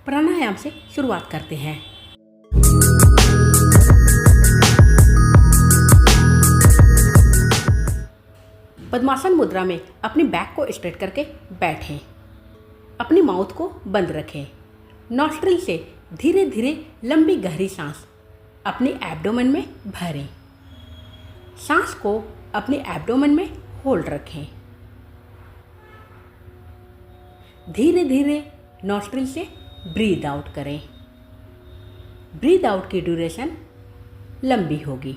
प्राणायाम से शुरुआत करते हैं। पद्मासन मुद्रा में अपनी बैक को स्ट्रेट करके बैठें। अपनी माउथ को बंद रखें। नॉस्ट्रिल से धीरे धीरे लंबी गहरी सांस अपने एब्डोमेन में भरें। सांस को अपने एब्डोमेन में होल्ड रखें। धीरे धीरे नॉस्ट्रिल से ब्रीद आउट करें। ब्रीद आउट की ड्यूरेशन लंबी होगी।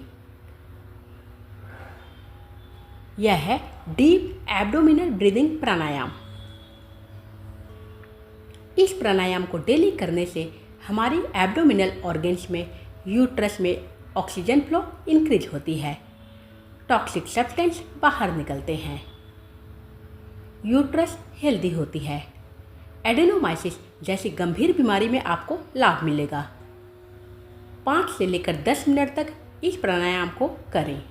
यह है डीप एब्डोमिनल ब्रीदिंग प्राणायाम। इस प्राणायाम को डेली करने से हमारी एब्डोमिनल ऑर्गन्स में, यूट्रस में ऑक्सीजन फ्लो इंक्रीज होती है। टॉक्सिक सब्सटेंस बाहर निकलते हैं। यूट्रस हेल्दी होती है। एडेनोमाइसिस जैसी गंभीर बीमारी में आपको लाभ मिलेगा। 5 से लेकर 10 मिनट तक इस प्राणायाम को करें।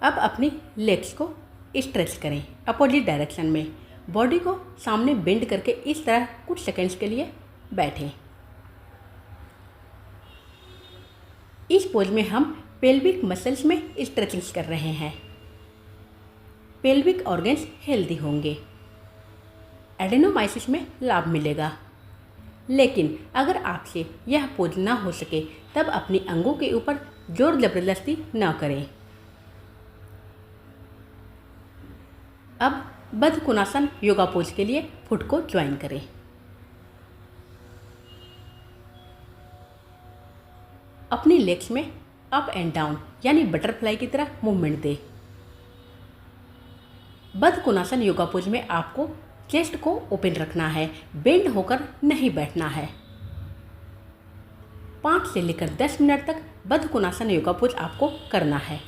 अब अपनी लेग्स को स्ट्रेच करें अपोजिट डायरेक्शन में। बॉडी को सामने बेंड करके इस तरह कुछ सेकंड्स के लिए बैठें। इस पोज में हम पेल्विक मसल्स में स्ट्रेचिंग कर रहे हैं। पेल्विक ऑर्गन्स हेल्दी होंगे। एडेनोमाइसिस में लाभ मिलेगा। लेकिन अगर आपसे यह पोज ना हो सके तब अपनी अंगों के ऊपर जोर जबरदस्ती न करें। अब बद्ध कोणासन योगा पोज के लिए फुट को ज्वाइन करें। अपनी लेग्स में अप एंड डाउन यानी बटरफ्लाई की तरह मूवमेंट दें। बद्ध कोणासन योगा पोज में आपको चेस्ट को ओपन रखना है, बेंड होकर नहीं बैठना है। 5 से लेकर 10 मिनट तक बद्ध कोणासन योगा पोज आपको करना है।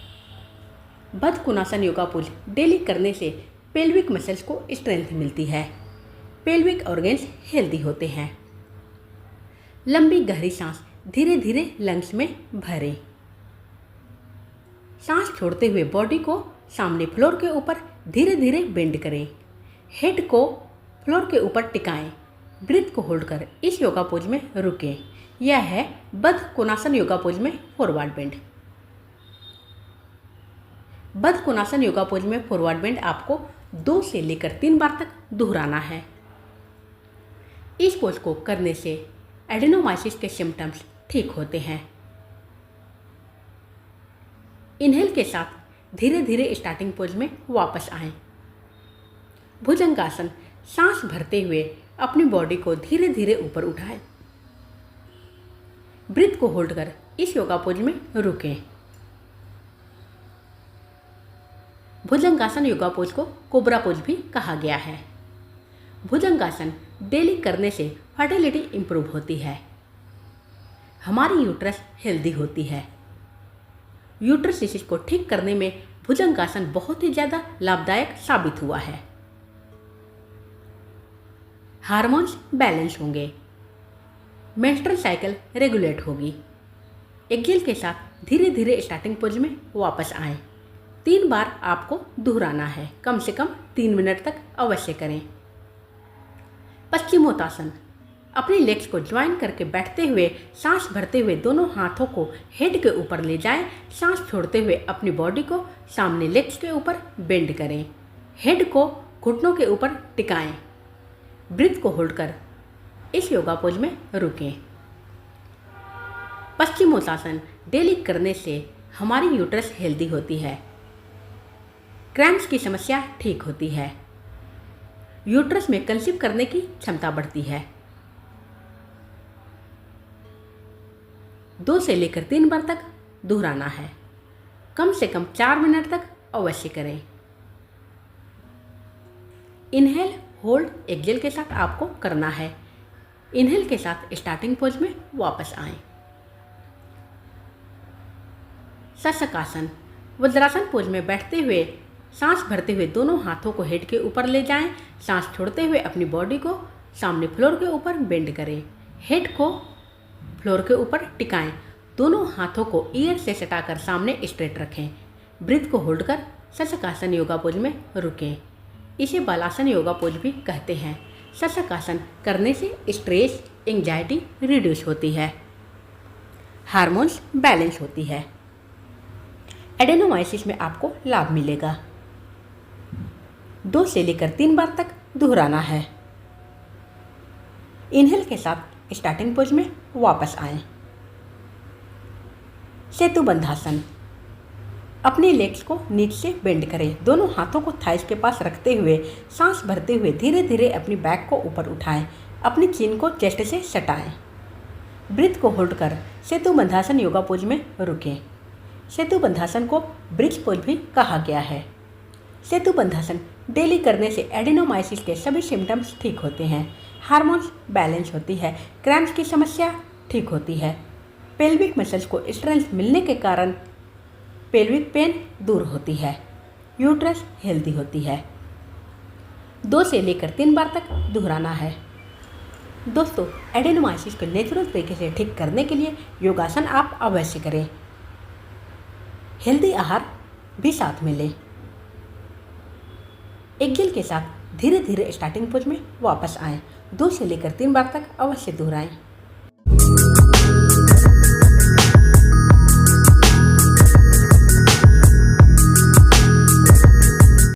बद्ध कोणासन योगा पोज डेली करने से पेल्विक मसल्स को स्ट्रेंथ मिलती है। पेल्विक ऑर्गन्स हेल्दी होते हैं। लंबी गहरी सांस धीरे धीरे लंग्स में भरें। सांस छोड़ते हुए बॉडी को सामने फ्लोर के ऊपर धीरे धीरे बेंड करें। हेड को फ्लोर के ऊपर टिकाएं। ब्रीथ को होल्ड कर इस योगा पोज में रुकें। यह है बद्ध कोणासन योगा पोज में फॉरवर्ड बेंड। बद्ध कोणासन योगा पोज में फॉरवर्ड बेंड आपको 2 से लेकर 3 बार तक दोहराना है। इस पोज को करने से एडेनोमाइसिस के सिम्टम्स ठीक होते हैं। इनहेल के साथ धीरे धीरे स्टार्टिंग पोज में वापस आएं। भुजंगासन सांस भरते हुए अपनी बॉडी को धीरे धीरे ऊपर उठाएं। ब्रीथ को होल्ड कर इस योगा पोज में रुकें। भुजंगासन योगा पोज को कोबरा पोज भी कहा गया है। भुजंगासन डेली करने से फर्टिलिटी इंप्रूव होती है। हमारी यूट्रस हेल्दी होती है। यूट्रस डिसीज को ठीक करने में भुजंगासन बहुत ही ज़्यादा लाभदायक साबित हुआ है। हार्मोन्स बैलेंस होंगे। मेंस्ट्रुअल साइकिल रेगुलेट होगी। एक्सेल के साथ धीरे धीरे स्टार्टिंग पोज में वापस आएं। 3 बार आपको दोहराना है। कम से कम 3 मिनट तक अवश्य करें। पश्चिमोत्तासन अपनी लेग्स को ज्वाइन करके बैठते हुए सांस भरते हुए दोनों हाथों को हेड के ऊपर ले जाएं। सांस छोड़ते हुए अपनी बॉडी को सामने लेग्स के ऊपर बेंड करें। हेड को घुटनों के ऊपर टिकाएं। ब्रीथ को होल्ड कर इस योगा पोज में रुकें। पश्चिमोत्तासन डेली करने से हमारी यूट्रस हेल्दी होती है। क्रैम्प्स की समस्या ठीक होती है। यूट्रस में कंसीव करने की क्षमता बढ़ती है। 2 से लेकर 3 बार तक दोहराना है। कम से कम 4 मिनट तक अवश्य करें। इनहेल होल्ड एक्सेल के साथ आपको करना है। इनहेल के साथ स्टार्टिंग पोज में वापस आएं। शशकासन वज्रासन पोज में बैठते हुए सांस भरते हुए दोनों हाथों को हेड के ऊपर ले जाएं। सांस छोड़ते हुए अपनी बॉडी को सामने फ्लोर के ऊपर बेंड करें। हेड को फ्लोर के ऊपर टिकाएं। दोनों हाथों को ईयर से सटाकर सामने स्ट्रेट रखें। ब्रीथ को होल्ड कर शशकासन योगा पोज में रुकें। इसे बालासन योगा पोज भी कहते हैं। शशक आसन करने से स्ट्रेस, एंजाइटी रिड्यूस होती है, हार्मोन्स बैलेंस होती है। एडेनोमाइसिस में आपको लाभ मिलेगा। 2 से लेकर 3 बार तक दोहराना है। इनहेल के साथ स्टार्टिंग पोज में वापस आएं। सेतु बंधासन। अपने लेग्स को नीचे से बेंड करें। दोनों हाथों को थाइस के पास रखते हुए सांस भरते हुए धीरे धीरे अपनी बैक को ऊपर उठाएं। अपनी चिन को चेस्ट से सटाएं। ब्रीथ को होल्ड कर सेतु बंधासन योगा पोज में रुकें। सेतु बंधासन को ब्रिज पोज भी कहा गया है। सेतु बंधासन डेली करने से एडेनोमाइसिस के सभी सिम्टम्स ठीक होते हैं, हार्मोन्स बैलेंस होती है, क्रैम्प्स की समस्या ठीक होती है, पेल्विक मसल्स को स्ट्रेंथ मिलने के कारण पेल्विक पेन दूर होती है, यूट्रस हेल्दी होती है। 2 से लेकर 3 बार तक दोहराना है। दोस्तों, एडेनोमाइसिस को नेचुरल तरीके से ठीक करने के लिए योगासन आप अवश्य करें। हेल्दी आहार भी साथ में लें। एक्सेल के साथ धीरे धीरे स्टार्टिंग पोज में वापस आएं। 2 से लेकर 3 बार तक अवश्य दोहराएं।